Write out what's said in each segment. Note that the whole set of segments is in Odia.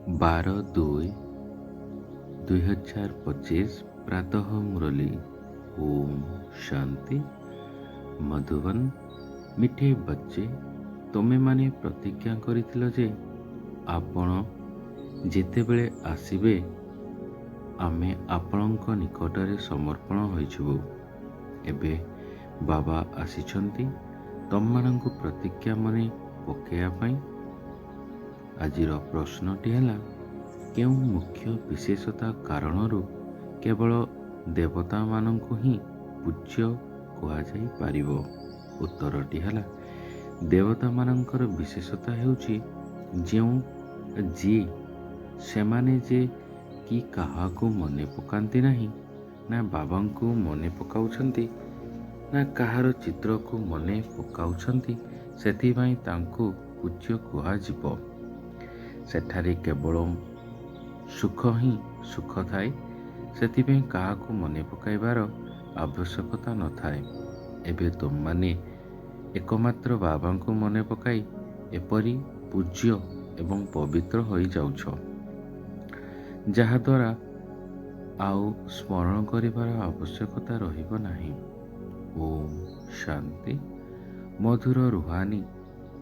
12/2/2025 प्रातः मुरली। ओम शांति। मधुबन। मिठे बच्चे, तुमे माने प्रतिज्ञा करिथिल जे आपण जेतेबेले आसिबे आमे आपणଙ୍କ निकटरे समर्पण होइछबु। एबे बाबा आसिछंती तमମାନଙ୍କୁ प्रतिज्ञा मने पकेया पाई। आजिर प्रश्नटी है केउं मुख्य विशेषता कारणरू केवल देवता मानंकु ही पूज्य कुहाଯାଇ ପାରିବ। उत्तरटी है देवता मानंकर विशेषता हेउची जेउ जी सेमाने जे कि काहाकू मने पकांती नहीं ना बाबांकू मने पकाउछंती ना काहार चित्र को मने पकाउछंती, सेथिबाई तांकू पूज्य कुहाଯିब। सेठारे केवल सुख ही सुख थाए, सेथिबाई काहाकू मने पकाइबार आवश्यकता न थाए। एबे तुम माने एकमात्र बाबांकू मने पकाई एपरी पूज्य एवं पवित्र होई जाउछ, जहा द्वारा आउ स्मरण करिबार आवश्यकता रहिब नाही। ओम शांति। मधुर रुहानी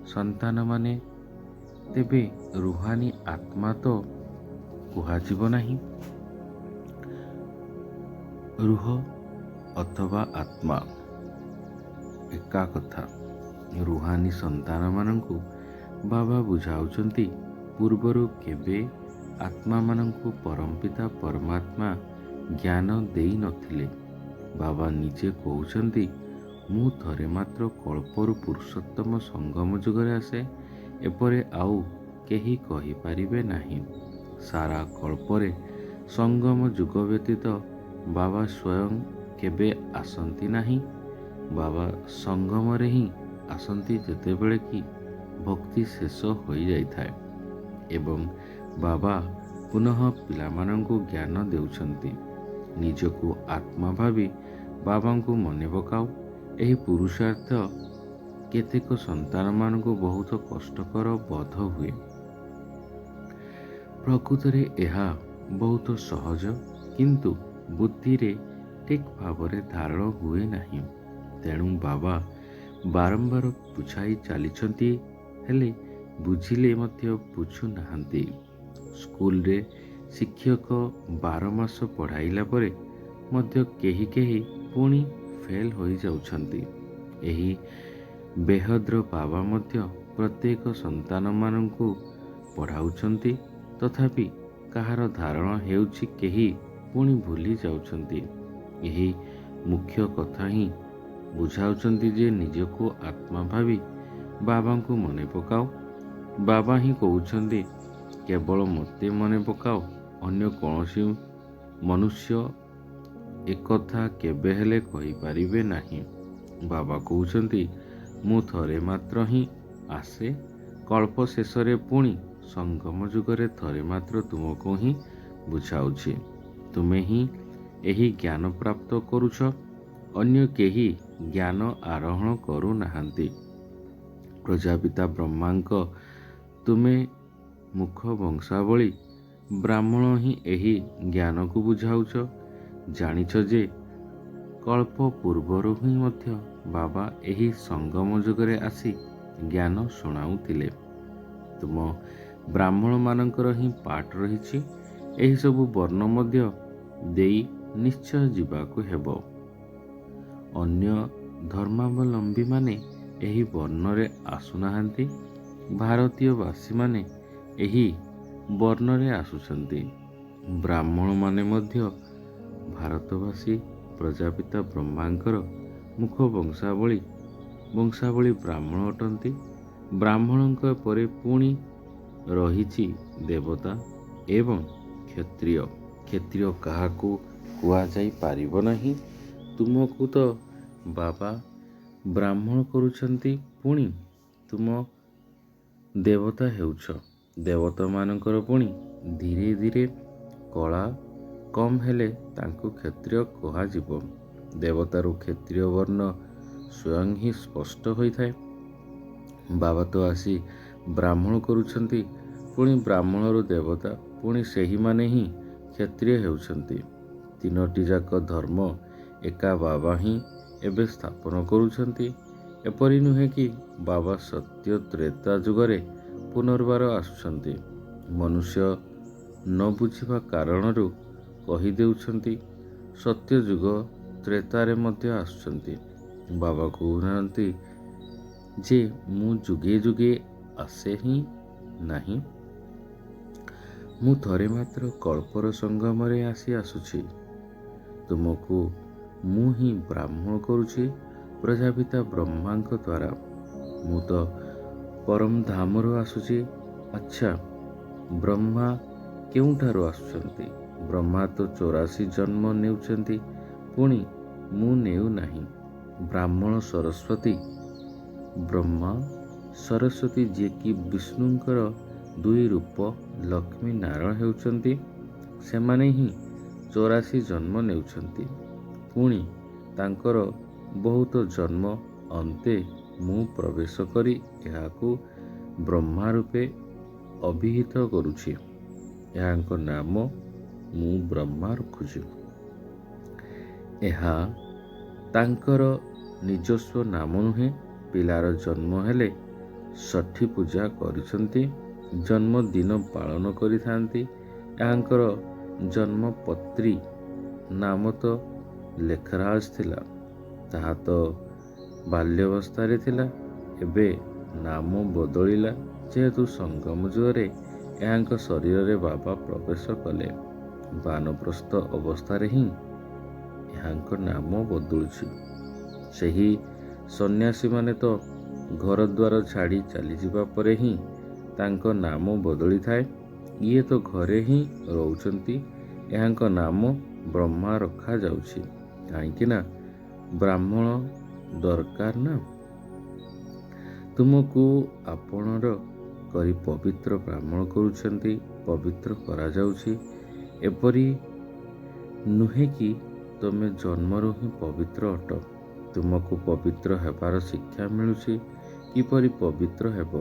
संतान माने तेबे रुहानी आत्मा तो कुहाଯିब नाही। रुह अथवा आत्मा एका कथा। रुहानी संतान मानंकु बाबा बुझाउचंती पूर्वरु केबे आत्मा मानंकु परमपिता परमात्मा ज्ञान देई नथिले। बाबा निजे कहउचंती मु थरे मात्र कल्परु पुरुषोत्तम संगम जुगरे आसे, एपरे आउ केही कहि पारिबे नाही। सारा कल्परे संगम जुग व्यतीत बाबा स्वयं केबे आसंती नाही। बाबा संगम रे ही आसंती जेतेबेले कि भक्ति शेष होई जाइथाए एवं बाबा पुनः पिलामानंकु ज्ञान देउछंती। निजको आत्मा भावी बाबांकु मने पकाऊ। एही पुरुषार्थ केतेक संतान मानंकु बहुत कष्टकर बोध हुए। प्रकृतरे एहा बहुत सहज, किंतु बुद्धि रे ठीक भावरे धारण हुए नहीं। तेणु बाबा बारंबार बुझाई चालिछंती, हेले बुझिले मध्य बुझु नाहंती। स्कूल रे शिक्षक 12 मास पढ़ाइला परे मध्य केही केही पुणी फेल होई जाउछंती। एही बेहद्र बाबा मध्य प्रत्येक संतान मानंकु पढ़ाउछंती, तथापि काहार धारण हेउछि केही पुणी भूली जाउछंती। एही मुख्य कथा ही बुझाउछंती जे निजको आत्मा भावी बाबांकु मने पकाओ। बाबा ही कहउछंती केवल मते मने पकाओ, अन्य कौनसी मनुष्य एकथा केबे हेले कहि पारिबे नाही। बाबा कहउछंती मु थरे मात्र ही आसे, कल्प शेषरे पुणी संगम जुगरे थरे मात्र तुमको ही बुझाउछि। तुमे ही एही ज्ञान प्राप्त करुछ, अन्य केही ज्ञान आरोहण करू नाहंती। प्रजापिता ब्रह्मांक तुमे मुख वंशावली ब्राह्मण ही एही ज्ञान को बुझाउछ। जानिछ जे कल्प पूर्वरु ही मध्य बाबा एही संगम जुगरे आसी ज्ञान शुणाउथिले। तुम ब्राह्मण मानंकर ही पाठ रहिछि। एही सबु वर्ण मध्य देई निश्चय जीवाकु हेबो। अन्य धर्मावलंबी माने एही वर्णरे आसुनाहांती। भारतीय वासी माने एही वर्णरे आसुछंती। ब्राह्मण माने मध्य भारतवासी प्रजापिता ब्रह्मांकर मुख वंशावली ब्राह्मण अटंती। ब्राह्मणଙ୍କ परे पुणी रहिछि देवता एवं क्षत्रिय। क्षत्रिय काहाकू कुआ जाई पारिब नहीं। तुमको तो बाबा ब्राह्मण करुछंती, पुणी तुम देवता हेउछ। देवता मानकर पुणी धीरे धीरे कला कम हेले तांकु क्षत्रिय कुहाजिब। देवतारु क्षत्रिय वर्ण स्वयं ही स्पष्ट होई थाए। बाबा तो आसी ब्राह्मण करुछंती, ପୁଣି ବ୍ରାହ୍ମଣରୁ ଦେବତା, ପୁଣି ସେହିମାନେ ହିଁ କ୍ଷତ୍ରିୟ ହେଉଛନ୍ତି। ତିନୋଟି ଯାକ ଧର୍ମ ଏକା ବାବା ହିଁ ଏବେ ସ୍ଥାପନ କରୁଛନ୍ତି। ଏପରି ନୁହେଁ କି ବାବା ସତ୍ୟ ତ୍ରେତା ଯୁଗରେ ପୁନର୍ବାର ଆସୁଛନ୍ତି। ମନୁଷ୍ୟ ନ ବୁଝିବା କାରଣରୁ କହିଦେଉଛନ୍ତି ସତ୍ୟ ଯୁଗ ତ୍ରେତାରେ ମଧ୍ୟ ଆସୁଛନ୍ତି। ବାବା କହୁନାହାନ୍ତି ଯେ ମୁଁ ଯୁଗେ ଯୁଗେ ଆସେ ହିଁ ନାହିଁ, ମୁଁ ଥରେ ମାତ୍ର କଳ୍ପର ସଙ୍ଗମରେ ଆସୁଛି। ତୁମକୁ ମୁଁ ହିଁ ବ୍ରାହ୍ମଣ କରୁଛି ପ୍ରଜାପିତା ବ୍ରହ୍ମାଙ୍କ ଦ୍ୱାରା। ମୁଁ ତ ପରମ ଧାମରୁ ଆସୁଛି। ଆଚ୍ଛା, ବ୍ରହ୍ମା କେଉଁଠାରୁ ଆସୁଛନ୍ତି? ବ୍ରହ୍ମା ତ 84 ଜନ୍ମ ନେଉଛନ୍ତି, ପୁଣି ମୁଁ ନେଉନାହିଁ। ବ୍ରାହ୍ମଣ ସରସ୍ୱତୀ, ବ୍ରହ୍ମା ସରସ୍ୱତୀ ଯିଏକି ବିଷ୍ଣୁଙ୍କର ଦୁଇ ରୂପ ଲକ୍ଷ୍ମୀ ନାରାୟଣ ହେଉଛନ୍ତି, ସେମାନେ ହିଁ 84 ଜନ୍ମ ନେଉଛନ୍ତି। ପୁଣି ତାଙ୍କର ବହୁତ ଜନ୍ମ ଅନ୍ତେ ମୁଁ ପ୍ରବେଶ କରି ଏହାକୁ ବ୍ରହ୍ମା ରୂପେ ଅଭିହିତ କରୁଛି। ଏହାଙ୍କ ନାମ ମୁଁ ବ୍ରହ୍ମା ରଖୁଛି। ଏହା ତାଙ୍କର ନିଜସ୍ୱ ନାମ ନୁହେଁ। ପିଲାର ଜନ୍ମ ହେଲେ ଷଠି ପୂଜା କରିଛନ୍ତି, ଜନ୍ମଦିନ ପାଳନ କରିଥାନ୍ତି। ଏହାଙ୍କର ଜନ୍ମପତ୍ରୀ ନାମ ତ ଲେଖରାଜ ଥିଲା, ତାହା ତ ବାଲ୍ୟାବସ୍ଥାରେ ଥିଲା। ଏବେ ନାମ ବଦଳିଲା ଯେହେତୁ ସଙ୍ଗମ ଯୁଗରେ ଏହାଙ୍କ ଶରୀରରେ ବାବା ପ୍ରବେଶ କଲେ। ବାନପ୍ରସ୍ଥ ଅବସ୍ଥାରେ ହିଁ ଏହାଙ୍କ ନାମ ବଦଳୁଛି। ସେହି ସନ୍ନ୍ୟାସୀମାନେ ତ ଘରଦ୍ୱାର ଛାଡ଼ି ଚାଲିଯିବା ପରେ ହିଁ ତାଙ୍କ ନାମ ବଦଳିଥାଏ। ଇଏ ତ ଘରେ ହିଁ ରହୁଛନ୍ତି, ଏହାଙ୍କ ନାମ ବ୍ରହ୍ମା ରଖାଯାଉଛି। କାହିଁକି ନା ବ୍ରାହ୍ମଣ ଦରକାର ନା। ତୁମକୁ ଆପଣର କରି ପବିତ୍ର ବ୍ରାହ୍ମଣ କରୁଛନ୍ତି, ପବିତ୍ର କରାଯାଉଛି। ଏପରି ନୁହେଁ କି ତୁମେ ଜନ୍ମରୁ ହିଁ ପବିତ୍ର ଅଟ। ତୁମକୁ ପବିତ୍ର ହେବାର ଶିକ୍ଷା ମିଳୁଛି। କିପରି ପବିତ୍ର ହେବ,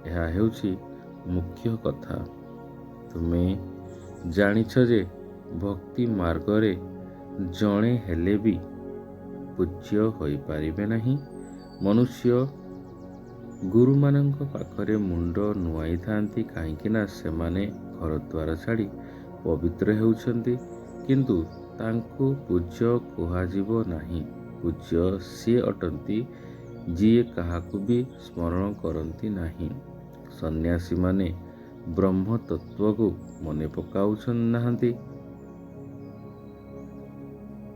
ଏହା ହେଉଛି ମୁଖ୍ୟ କଥା। ତୁମେ ଜାଣିଛ ଯେ ଭକ୍ତି ମାର୍ଗରେ ଜଣେ ହେଲେ ବି ପୂଜ୍ୟ ହୋଇପାରିବେ ନାହିଁ। ମନୁଷ୍ୟ ଗୁରୁମାନଙ୍କ ପାଖରେ ମୁଣ୍ଡ ନୁଆଇଥାନ୍ତି, କାହିଁକି ନା ସେମାନେ ଘରଦ୍ୱାର ଛାଡ଼ି ପବିତ୍ର ହେଉଛନ୍ତି। କିନ୍ତୁ ତାଙ୍କୁ ପୂଜ୍ୟ କୁହାଯିବ ନାହିଁ। ପୂଜ୍ୟ ସିଏ ଅଟନ୍ତି ଯିଏ କାହାକୁ ବି ସ୍ମରଣ କରନ୍ତି ନାହିଁ। ସନ୍ନ୍ୟାସୀମାନେ ବ୍ରହ୍ମ ତତ୍ତ୍ୱକୁ ମନେ ପକାଉନାହାନ୍ତି।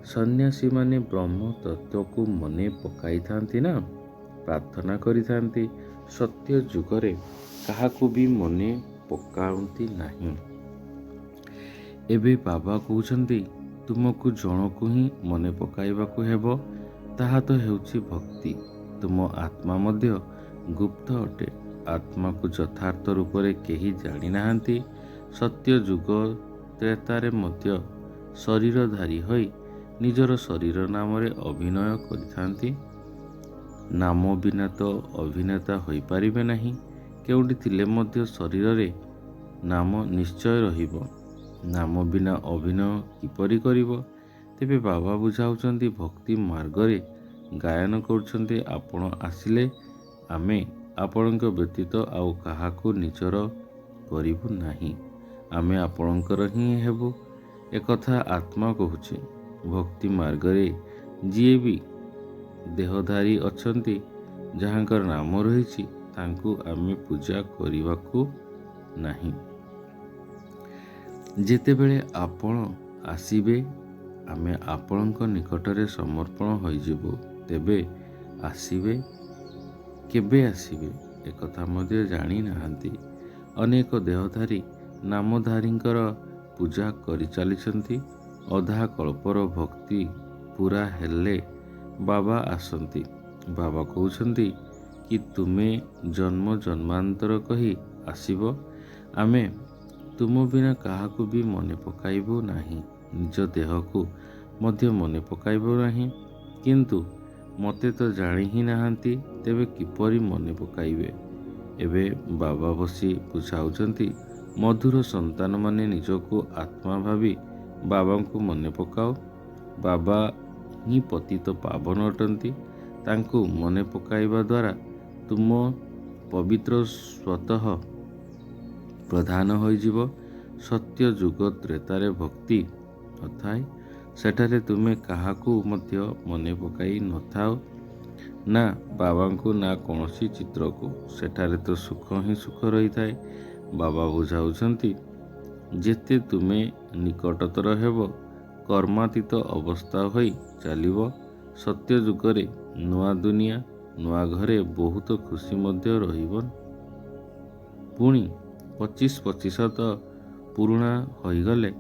ସନ୍ନ୍ୟାସୀମାନେ ବ୍ରହ୍ମ ତତ୍ତ୍ୱକୁ ମନେ ପକାଇଥାନ୍ତି ନା, ପ୍ରାର୍ଥନା କରିଥାନ୍ତି। ସତ୍ୟ ଯୁଗରେ କାହାକୁ ବି ମନେ ପକାନ୍ତି ନାହିଁ। ଏବେ ବାବା କହୁଛନ୍ତି ତୁମକୁ ଜଣକୁ ହିଁ ମନେ ପକାଇବାକୁ ହେବ, ତାହା ତ ହେଉଛି ଭକ୍ତି। ତୁମ ଆତ୍ମା ମଧ୍ୟ ଗୁପ୍ତ ଅଟେ। ଆତ୍ମାକୁ ଯଥାର୍ଥ ରୂପରେ କେହି ଜାଣିନାହାନ୍ତି। ସତ୍ୟ ଯୁଗ ତ୍ରେତାରେ ମଧ୍ୟ ଶରୀରଧାରୀ ହୋଇ ନିଜର ଶରୀର ନାମରେ ଅଭିନୟ କରିଥାନ୍ତି। ନାମ ବିନା ତ ଅଭିନେତା ହୋଇପାରିବେ ନାହିଁ। କେଉଁଠି ଥିଲେ ମଧ୍ୟ ଶରୀରରେ ନାମ ନିଶ୍ଚୟ ରହିବ। ନାମ ବିନା ଅଭିନୟ କିପରି କରିବ? ତେବେ ବାବା ବୁଝାଉଛନ୍ତି ଭକ୍ତି ମାର୍ଗରେ ଗାୟନ କରୁଛନ୍ତି, ଆପଣ ଆସିଲେ ଆମେ ଆପଣଙ୍କ ବ୍ୟତୀତ ଆଉ କାହାକୁ ନିଜର କରିବୁ ନାହିଁ। ଆମେ ଆପଣଙ୍କର ହିଁ ହେବୁ। ଏକଥା ଆତ୍ମା କହୁଛି। ଭକ୍ତି ମାର୍ଗରେ ଯିଏ ବି ଦେହଧାରୀ ଅଛନ୍ତି, ଯାହାଙ୍କର ନାମ ରହିଛି, ତାଙ୍କୁ ଆମେ ପୂଜା କରିବାକୁ ନାହିଁ। ଯେତେବେଳେ ଆପଣ ଆସିବେ ଆମେ ଆପଣଙ୍କ ନିକଟରେ ସମର୍ପଣ ହୋଇଯିବୁ। ତେବେ ଆସିବେ, କେବେ ଆସିବେ ଏକଥା ମଧ୍ୟ ଜାଣିନାହାନ୍ତି। ଅନେକ ଦେହଧାରୀ ନାମଧାରୀଙ୍କର ପୂଜା କରିଚାଲିଛନ୍ତି। ଅଧା କଳ୍ପର ଭକ୍ତି ପୁରା ହେଲେ ବାବା ଆସନ୍ତି। ବାବା କହୁଛନ୍ତି କି ତୁମେ ଜନ୍ମ ଜନ୍ମାନ୍ତର କହି ଆସିବ, ଆମେ ତୁମ ବିନା କାହାକୁ ବି ମନେ ପକାଇବୁ ନାହିଁ। ନିଜ ଦେହକୁ ମଧ୍ୟ ମନେ ପକାଇବୁ ନାହିଁ। କିନ୍ତୁ ମୋତେ ତ ଜାଣି ହିଁ ନାହାନ୍ତି, ତେବେ କିପରି ମନେ ପକାଇବେ? ଏବେ ବାବା ବସି ବୁଝାଉଛନ୍ତି ମଧୁର ସନ୍ତାନମାନେ ନିଜକୁ ଆତ୍ମା ଭାବି ବାବାଙ୍କୁ ମନେ ପକାଅ। ବାବା ହିଁ ପତିତ ପାବନ ଅଟନ୍ତି। ତାଙ୍କୁ ମନେ ପକାଇବା ଦ୍ୱାରା ତୁମ ପବିତ୍ର ସ୍ୱତଃ ପ୍ରଧାନ ହୋଇଯିବ। ସତ୍ୟ ଯୁଗ ତ୍ରେତାରେ ଭକ୍ତି ନଥାଏ। ସେଠାରେ ତୁମେ କାହାକୁ ମଧ୍ୟ ମନେ ପକାଇ ନଥାଅ, ନା ବାବାଙ୍କୁ ନା କୌଣସି ଚିତ୍ରକୁ। ସେଠାରେ ତ ସୁଖ ହିଁ ସୁଖ ରହିଥାଏ। ବାବା ବୁଝାଉଛନ୍ତି, ଯେତେ ତୁମେ ନିକଟତର ହେବ, କର୍ମାତୀତ ଅବସ୍ଥା ହୋଇ ଚାଲିବ। ସତ୍ୟ ଯୁଗରେ ନୂଆ ଦୁନିଆ, ନୂଆ ଘରେ ବହୁତ ଖୁସି ମଧ୍ୟ ରହିବ। ପୁଣି 25% ପୁରୁଣା ହୋଇଗଲେ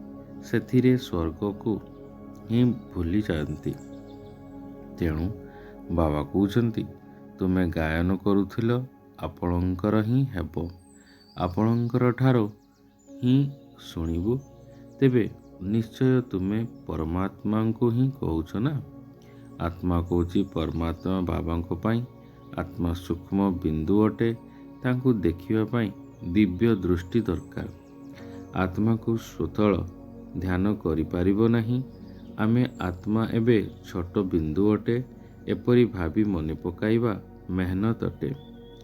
ସେଥିରେ ସ୍ୱର୍ଗକୁ ହିଁ ଭୁଲି ଯାଆନ୍ତି। ତେଣୁ ବାବା କହୁଛନ୍ତି, ତୁମେ ଗାୟନ କରୁଥିଲ, ଆପଣଙ୍କର ହିଁ ହେବ। ଆପଣଙ୍କର ଠାରୁ ହିଁ ଶୁଣିବୁ। ତେବେ ନିଶ୍ଚୟ ତୁମେ ପରମାତ୍ମାଙ୍କୁ ହିଁ କହୁଛ ନା। ଆତ୍ମା କହୁଛି ପରମାତ୍ମା ବାବାଙ୍କ ପାଇଁ। ଆତ୍ମା ସୂକ୍ଷ୍ମ ବିନ୍ଦୁ ଅଟେ। ତାଙ୍କୁ ଦେଖିବା ପାଇଁ ଦିବ୍ୟ ଦୃଷ୍ଟି ଦରକାର। ଆତ୍ମାକୁ ସ୍ୱତଳ ଧ୍ୟାନ କରିପାରିବ ନାହିଁ। ଆମେ ଆତ୍ମା ଏବେ ଛୋଟ ବିନ୍ଦୁ ଅଟେ, ଏପରି ଭାବି ମନେ ପକାଇବା ମେହନତ ଅଟେ।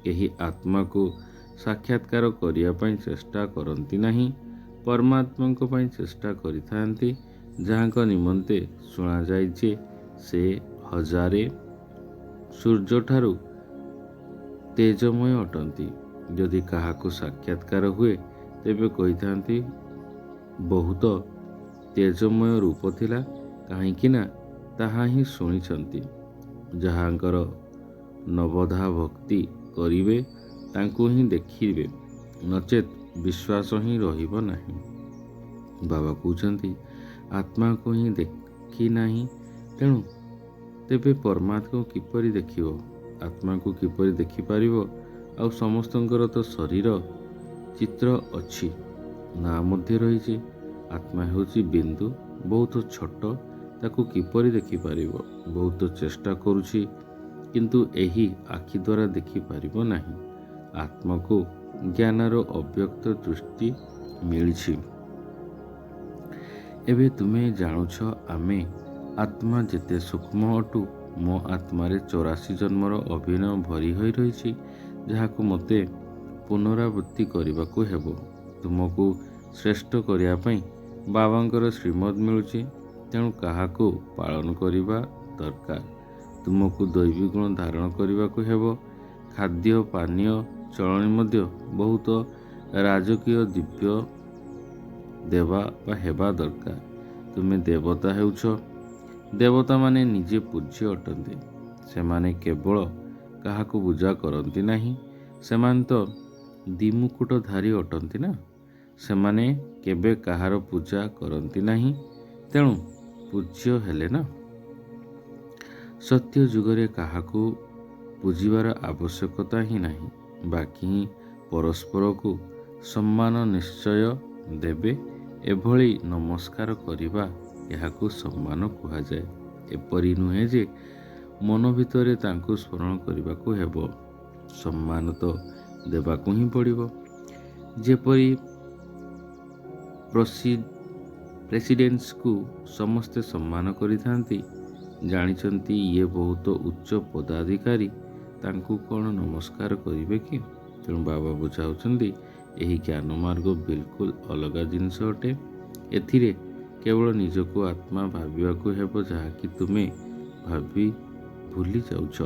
କେହି ଆତ୍ମାକୁ ସାକ୍ଷାତକାର କରିବା ପାଇଁ ଚେଷ୍ଟା କରନ୍ତି ନାହିଁ। ପରମାତ୍ମାଙ୍କ ପାଇଁ ଚେଷ୍ଟା କରିଥାନ୍ତି, ଯାହାଙ୍କ ନିମନ୍ତେ ଶୁଣାଯାଏ ଯେ ସେ 1000 ସୂର୍ଯ୍ୟଠାରୁ ତେଜମୟ ଅଟନ୍ତି। ଯଦି କାହାକୁ ସାକ୍ଷାତକାର ହୁଏ, ତେବେ କହିଥାନ୍ତି ବହୁତ ତେଜମୟ ରୂପ ଥିଲା, କାହିଁକି ନା ତାହା ହିଁ ଶୁଣିଛନ୍ତି। ଯାହାଙ୍କର ନବଧା ଭକ୍ତି କରିବେ ତାଙ୍କୁ ହିଁ ଦେଖିବେ, ନଚେତ୍ ବିଶ୍ୱାସ ହିଁ ରହିବ ନାହିଁ। ବାବା କହୁଛନ୍ତି, ଆତ୍ମାକୁ ହିଁ ଦେଖି ନାହିଁ, ତେବେ ପରମାତ୍ମାକୁ କିପରି ଦେଖିବ? ଆତ୍ମାକୁ କିପରି ଦେଖିପାରିବ? ଆଉ ସମସ୍ତଙ୍କର ତ ଶରୀର ଚିତ୍ର ଅଛି, ନାଁ ମଧ୍ୟ ରହିଛି। ଆତ୍ମା ହେଉଛି ବିନ୍ଦୁ, ବହୁତ ଛୋଟ, ତାକୁ କିପରି ଦେଖିପାରିବ? ବହୁତ ଚେଷ୍ଟା କରୁଛି, କିନ୍ତୁ ଏହି ଆଖି ଦ୍ୱାରା ଦେଖିପାରିବ ନାହିଁ। ଆତ୍ମାକୁ ଜ୍ଞାନର ଅବ୍ୟକ୍ତ ଦୃଷ୍ଟି ମିଳିଛି। ଏବେ ତୁମେ ଜାଣୁଛ, ଆମେ ଆତ୍ମା ଯେତେ ସୂକ୍ଷ୍ମ ଅଟୁ, ମୋ ଆତ୍ମାରେ 84 ଜନ୍ମର ଅଭିନୟ ଭରି ହୋଇ ରହିଛି, ଯାହାକୁ ମୋତେ ପୁନରାବୃତ୍ତି କରିବାକୁ ହେବ। ତୁମକୁ ଶ୍ରେଷ୍ଠ କରିବା ପାଇଁ ବାବାଙ୍କର ଶ୍ରୀମତ ମିଳୁଛି, ତେଣୁ କାହାକୁ ପାଳନ କରିବା ଦରକାର। ତୁମକୁ ଦୈବୀ ଗୁଣ ଧାରଣ କରିବାକୁ ହେବ। ଖାଦ୍ୟ ପାନୀୟ ଚଳଣି ମଧ୍ୟ ବହୁତ ରାଜକୀୟ ଦିବ୍ୟ ଦେବା ବା ହେବା ଦରକାର। ତୁମେ ଦେବତା ହେଉଛ। ଦେବତାମାନେ ନିଜେ ପୂଜ୍ୟ ଅଟନ୍ତି। ସେମାନେ କେବଳ କାହାକୁ ପୂଜା କରନ୍ତି ନାହିଁ। ସେମାନେ ତ ଦ୍ୱିମୁକୁଟଧାରୀ ଅଟନ୍ତି ନା। ସେମାନେ କେବେ କାହାର ପୂଜା କରନ୍ତି ନାହିଁ, ତେଣୁ ପୂଜ୍ୟ ହେଲେ ନା। ସତ୍ୟ ଯୁଗରେ କାହାକୁ ପୂଜିବାର ଆବଶ୍ୟକତା ହିଁ ନାହିଁ। ବାକି ହିଁ ପରସ୍ପରକୁ ସମ୍ମାନ ନିଶ୍ଚୟ ଦେବେ। ଏଭଳି ନମସ୍କାର କରିବା, ଏହାକୁ ସମ୍ମାନ କୁହାଯାଏ। ଏପରି ନୁହେଁ ଯେ ମନ ଭିତରେ ତାଙ୍କୁ ସ୍ମରଣ କରିବାକୁ ହେବ। ସମ୍ମାନ ତ ଦେବାକୁ ହିଁ ପଡ଼ିବ। ଯେପରି ପ୍ରେସିଡେଣ୍ଟକୁ ସମସ୍ତେ ସମ୍ମାନ କରିଥାନ୍ତି। ଜାଣିଛନ୍ତି ଇଏ ବହୁତ ଉଚ୍ଚ ପଦାଧିକାରୀ, ତାଙ୍କୁ କ'ଣ ନମସ୍କାର କରିବେ କି? ତେଣୁ ବାବା ବୁଝାଉଛନ୍ତି, ଏହି ଜ୍ଞାନ ମାର୍ଗ ବିଲକୁଲ ଅଲଗା ଜିନିଷ ଅଟେ। ଏଥିରେ କେବଳ ନିଜକୁ ଆତ୍ମା ଭାବିବାକୁ ହେବ, ଯାହାକି ତୁମେ ଭାବି ଭୁଲି ଯାଉଛ।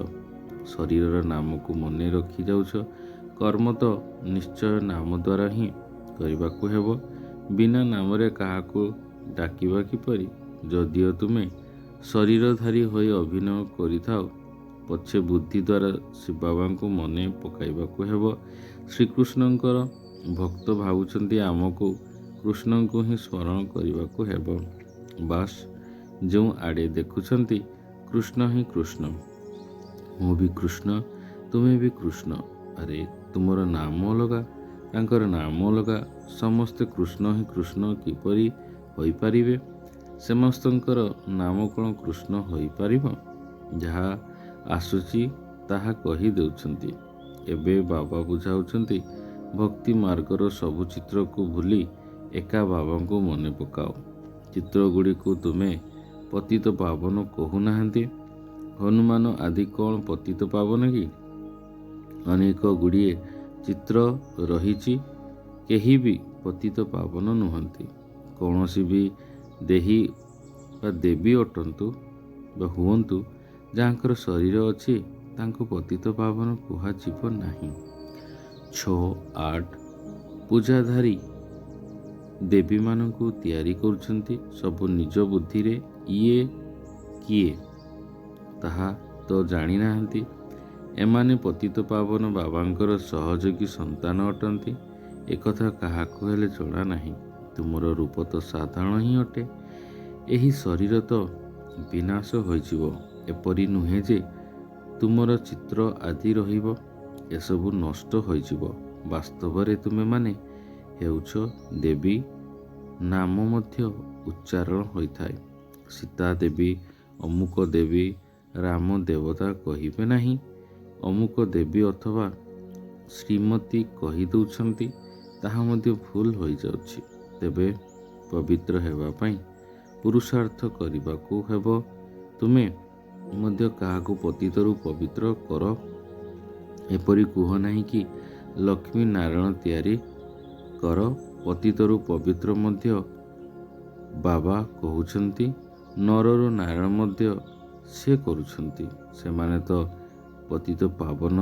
ଶରୀରର ନାମକୁ ମନେ ରଖିଯାଉଛ। କର୍ମ ତ ନିଶ୍ଚୟ ନାମ ଦ୍ୱାରା ହିଁ କରିବାକୁ ହେବ। ବିନା ନାମରେ କାହାକୁ ଡାକିବା କିପରି? ଯଦିଓ ତୁମେ ଶରୀରଧାରୀ ହୋଇ ଅଭିନୟ କରିଥାଅ, ପଛେ ବୁଦ୍ଧି ଦ୍ୱାରା ଶିବବାବାଙ୍କୁ ମନେ ପକାଇବାକୁ ହେବ। ଶ୍ରୀକୃଷ୍ଣଙ୍କର ଭକ୍ତ ଭାବୁଛନ୍ତି ଆମକୁ କୃଷ୍ଣଙ୍କୁ ହିଁ ସ୍ମରଣ କରିବାକୁ ହେବ। ବାସ୍, ଯେଉଁ ଆଡ଼େ ଦେଖୁଛନ୍ତି କୃଷ୍ଣ ହିଁ କୃଷ୍ଣ। ମୁଁ ବି କୃଷ୍ଣ, ତୁମେ ବି କୃଷ୍ଣ। ଆରେ ତୁମର ନାମ ଅଲଗା, ତାଙ୍କର ନାମ ଅଲଗା। ସମସ୍ତେ କୃଷ୍ଣ ହିଁ କୃଷ୍ଣ କିପରି ହୋଇପାରିବେ? ସମସ୍ତଙ୍କର ନାମ କ'ଣ କୃଷ୍ଣ ହୋଇପାରିବ? ଯାହା ଆସୁଛି ତାହା କହି ଦେଉଛନ୍ତି। ଏବେ ବାବା ବୁଝାଉଛନ୍ତି, ଭକ୍ତି ମାର୍ଗର ସବୁ ଚିତ୍ରକୁ ଭୁଲି ଏକା ବାବାଙ୍କୁ ମନେ ପକାଅ। ଚିତ୍ରଗୁଡ଼ିକୁ ତୁମେ ପତିତ ପାବନ କହୁନାହାନ୍ତି? ହନୁମାନ ଆଦି କ'ଣ ପତିତ ପାବନ କି? ଅନେକ ଗୁଡ଼ିଏ ଚିତ୍ର ରହିଛି, କେହି ବି ପତିତ ପାବନ ନୁହନ୍ତି। କୌଣସି ବି ଦେହୀ ବା ଦେବୀ ଅଟନ୍ତୁ ବା ହୁଅନ୍ତୁ, ଯାହାଙ୍କର ଶରୀର ଅଛି ତାଙ୍କୁ ପତିତ ପାବନ କୁହାଯିବ ନାହିଁ। 6-8 ପୂଜାଧାରୀ ଦେବୀମାନଙ୍କୁ ତିଆରି କରୁଛନ୍ତି ସବୁ ନିଜ ବୁଦ୍ଧିରେ। ଇଏ କିଏ ତାହା ତ ଜାଣିନାହାନ୍ତି। ଏମାନେ ପତିତ ପାବନ ବାବାଙ୍କର ସହଯୋଗୀ ସନ୍ତାନ ଅଟନ୍ତି, ଏକଥା କାହାକୁ ହେଲେ ଜଣା ନାହିଁ। ତୁମର ରୂପ ତ ସାଧାରଣ ହିଁ ଅଟେ। ଏହି ଶରୀର ତ ବିନାଶ ହୋଇଯିବ। ଏପରି ନୁହେଁ ଯେ ତୁମର ଚିତ୍ର ଆଦି ରହିବ, ଏସବୁ ନଷ୍ଟ ହୋଇଯିବ। ବାସ୍ତବରେ ତୁମେମାନେ ହେଉଛ ଦେବୀ। ନାମ ମଧ୍ୟ ଉଚ୍ଚାରଣ ହୋଇଥାଏ। ସୀତା ଦେବୀ, ଅମୁକ ଦେବୀ, ରାମ ଦେବତା କହିବେ ନାହିଁ। ଅମୁକ ଦେବୀ ଅଥବା ଶ୍ରୀମତୀ କହି ଦେଉଛନ୍ତି, ତାହା ମଧ୍ୟ ଭୁଲ ହୋଇଯାଉଛି। ତେବେ ପବିତ୍ର ହେବା ପାଇଁ ପୁରୁଷାର୍ଥ କରିବାକୁ ହେବ। ତୁମେ ମଧ୍ୟ କାହାକୁ ପତିତରୁ ପବିତ୍ର କର। ଏପରି କୁହ ନାହିଁ କି ଲକ୍ଷ୍ମୀ ନାରାୟଣ ତିଆରି କର। ପତିତରୁ ପବିତ୍ର ମଧ୍ୟ ବାବା କହୁଛନ୍ତି, ନରରୁ ନାରାୟଣ ମଧ୍ୟ ସେ କରୁଛନ୍ତି। ସେମାନେ ତ ପତିତ ପାବନ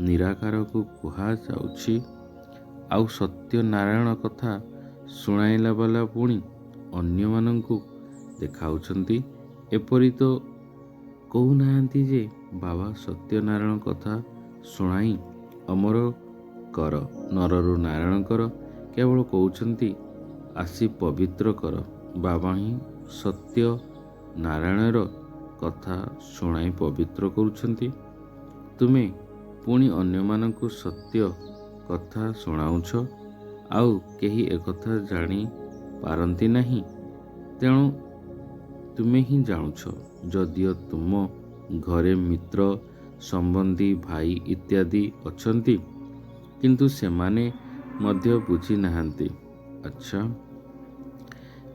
ନିରାକାରକୁ କୁହାଯାଉଛି। ଆଉ ସତ୍ୟନାରାୟଣ କଥା ଶୁଣାଇଲା ବାଲା ପୁଣି ଅନ୍ୟମାନଙ୍କୁ ଦେଖାଉଛନ୍ତି। ଏପରି ତ କହୁନାହାନ୍ତି ଯେ ବାବା ସତ୍ୟନାରାୟଣ କଥା ଶୁଣାଇ ଅମର କର, ନରରୁ ନାରାୟଣ କର। କେବଳ କହୁଛନ୍ତି ଆସି ପବିତ୍ର କର। ବାବା ହିଁ ସତ୍ୟ ନାରାୟଣର କଥା ଶୁଣାଇ ପବିତ୍ର କରୁଛନ୍ତି। ତୁମେ ପୁଣି ଅନ୍ୟମାନଙ୍କୁ ସତ୍ୟ କଥା ଶୁଣାଉଛ। ଆଉ କେହି ଏକଥା ଜାଣି ପାରନ୍ତି ନାହିଁ। ତେଣୁ ତୁମେ ହିଁ ଜାଣୁଛ। ଯଦିଓ ତୁମ ଘରେ ମିତ୍ର, ସମ୍ବନ୍ଧୀ, ଭାଇ ଇତ୍ୟାଦି ଅଛନ୍ତି, କିନ୍ତୁ ସେମାନେ ମଧ୍ୟ ବୁଝି ନାହାନ୍ତି। ଆଚ୍ଛା,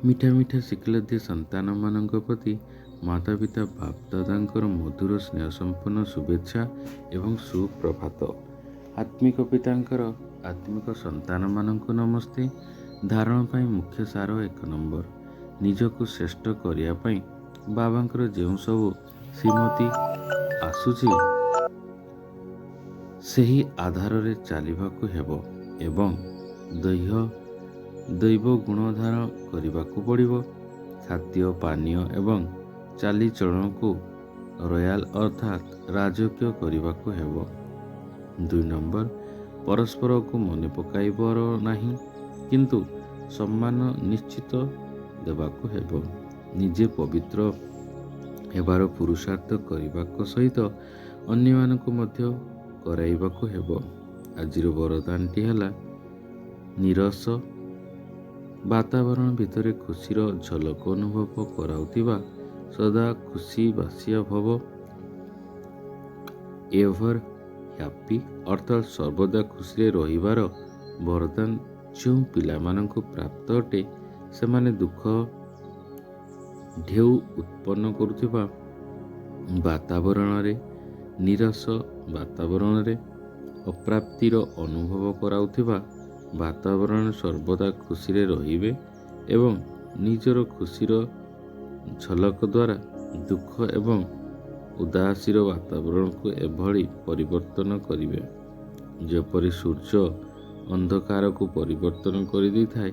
ମିଠା ମିଠା ଶିକ୍ଷାଲବ୍ଧି ସନ୍ତାନମାନଙ୍କ ପ୍ରତି ମାତା ପିତା ବାପଦାଦାଙ୍କର ମଧୁର ସ୍ନେହସମ୍ପନ୍ନ ଶୁଭେଚ୍ଛା ଏବଂ ସୁପ୍ରଭାତ। ଆତ୍ମିକ ପିତାଙ୍କର ଆତ୍ମିକ ସନ୍ତାନମାନଙ୍କୁ ନମସ୍ତେ। ଧାରଣ ପାଇଁ ମୁଖ୍ୟ ସାର 1 ନମ୍ବର। ନିଜକୁ ଶ୍ରେଷ୍ଠ କରିବା ପାଇଁ ବାବାଙ୍କର ଯେଉଁ ସବୁ ଶ୍ରୀମତୀ ଆସୁଛି, ସେହି ଆଧାରରେ ଚାଲିବାକୁ ହେବ ଏବଂ ଦୈବ ଗୁଣ ଧାରଣ କରିବାକୁ ପଡ଼ିବ। ଖାଦ୍ୟ ପାନୀୟ ଏବଂ ଚାଲିଚଳନକୁ ରୟାଲ ଅର୍ଥାତ୍ ରାଜକୀୟ କରିବାକୁ ହେବ। 2 ନମ୍ବର, ପରସ୍ପରକୁ ମନେ ପକାଇବାର ନାହିଁ, କିନ୍ତୁ ସମ୍ମାନ ନିଶ୍ଚିତ ଦେବାକୁ ହେବ। ନିଜେ ପବିତ୍ର ହେବାର ପୁରୁଷାର୍ଥ କରିବାକୁ ସହିତ ଅନ୍ୟମାନଙ୍କୁ ମଧ୍ୟ କରାଇବାକୁ ହେବ। ଆଜିର ବରଦାନଟି ହେଲା ନିରସ ବାତାବରଣ ଭିତରେ ଖୁସିର ଝଲକ ଅନୁଭବ କରାଉଥିବା ସଦା ଖୁସି ବାସିଆ ଭବ। ଏଭର ହ୍ୟାପି ଅର୍ଥାତ୍ ସର୍ବଦା ଖୁସିରେ ରହିବାର ବରଦାନ ଯେଉଁ ପିଲାମାନଙ୍କୁ ପ୍ରାପ୍ତ ଅଟେ, ସେମାନେ ଦୁଃଖ ଢେଉ ଉତ୍ପନ୍ନ କରୁଥିବା ବାତାବରଣରେ, ନିରସ ବାତାବରଣରେ, ଅପ୍ରାପ୍ତିର ଅନୁଭବ କରାଉଥିବା ବାତାବରଣରେ ସର୍ବଦା ଖୁସିରେ ରହିବେ ଏବଂ ନିଜର ଖୁସିର ଝଲକ ଦ୍ୱାରା ଦୁଃଖ ଏବଂ ଉଦାସୀର ବାତାବରଣକୁ ଏଭଳି ପରିବର୍ତ୍ତନ କରିବେ, ଯେପରି ସୂର୍ଯ୍ୟ ଅନ୍ଧକାରକୁ ପରିବର୍ତ୍ତନ କରିଦେଇଥାଏ।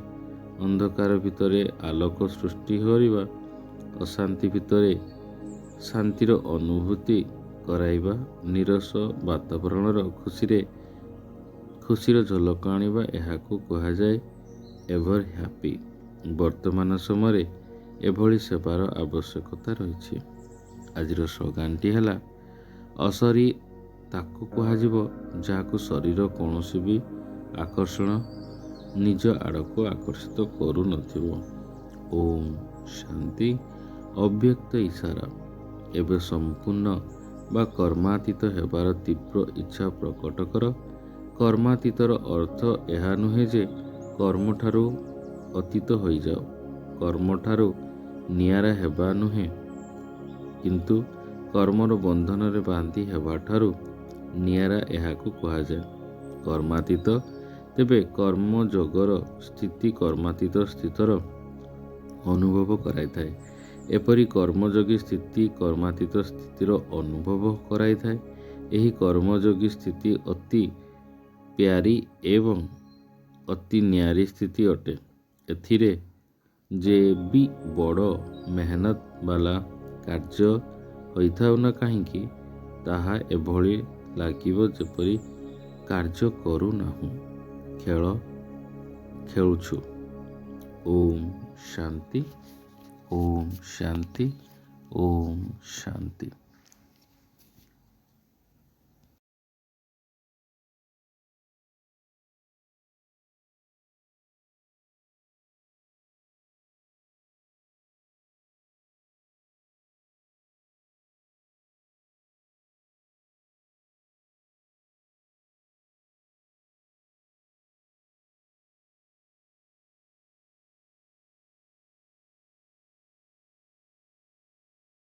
ଅନ୍ଧକାର ଭିତରେ ଆଲୋକ ସୃଷ୍ଟି କରିବା, ଅଶାନ୍ତି ଭିତରେ ଶାନ୍ତିର ଅନୁଭୂତି କରାଇବା, ନିରସ ବାତାବରଣର ଖୁସିର ଝଲକ ଆଣିବା, ଏହାକୁ କୁହାଯାଏ ଏଭର ହ୍ୟାପି। ବର୍ତ୍ତମାନ ସମୟରେ ଏଭଳି ସେବାର ଆବଶ୍ୟକତା ରହିଛି। ଆଜିର ସ୍ଲୋଗାନଟି ହେଲା ଅଶରୀ ତାକୁ କୁହାଯିବ ଯାହାକୁ ଶରୀର କୌଣସି ବି ଆକର୍ଷଣ ନିଜ ଆଡ଼କୁ ଆକର୍ଷିତ କରୁନଥିବ। ଓମ୍ ଶାନ୍ତି। ଅବ୍ୟକ୍ତ ଇଶାରା। ଏବେ ସମ୍ପୂର୍ଣ୍ଣ ବା କର୍ମାତୀତ ହେବାର ତୀବ୍ର ଇଚ୍ଛା ପ୍ରକଟ କର। କର୍ମାତୀତର ଅର୍ଥ ଏହା ନୁହେଁ ଯେ କର୍ମଠାରୁ ଅତୀତ ହୋଇଯାଅ, କର୍ମଠାରୁ ନିଆରା ହେବା ନୁହେଁ, କିନ୍ତୁ କର୍ମର ବନ୍ଧନରେ ବାନ୍ଧି ହେବାଠାରୁ ନିଆରା ଏହାକୁ କୁହାଯାଏ। କର୍ମାତୀତ ତେବେ କର୍ମଯୋଗର ସ୍ଥିତି କର୍ମାତୀତ ସ୍ଥିତିର ଅନୁଭବ କରାଇଥାଏ। ଏପରି କର୍ମଯୋଗୀ ସ୍ଥିତି କର୍ମାତୀତ ସ୍ଥିତିର ଅନୁଭବ କରାଇଥାଏ। ଏହି କର୍ମଯୋଗୀ ସ୍ଥିତି ଅତି ପ୍ୟାରୀ ଏବଂ ଅତି ନ୍ୟାରୀ ସ୍ଥିତି ଅଟେ। ଏଥିରେ ଯେ ବି ବଡ଼ ମେହନତ ବାଲା କାର୍ଯ୍ୟ ହୋଇଥାଉ ନା କାହିଁକି, ତାହା ଏଭଳି ଲାଗିବ ଯେପରି କାର୍ଯ୍ୟ କରୁନାହୁଁ, ଖେଳ ଖେଳୁଛୁ। ଓମ୍ ଶାନ୍ତି, ଓମ୍ ଶାନ୍ତି, ଓମ୍ ଶାନ୍ତି।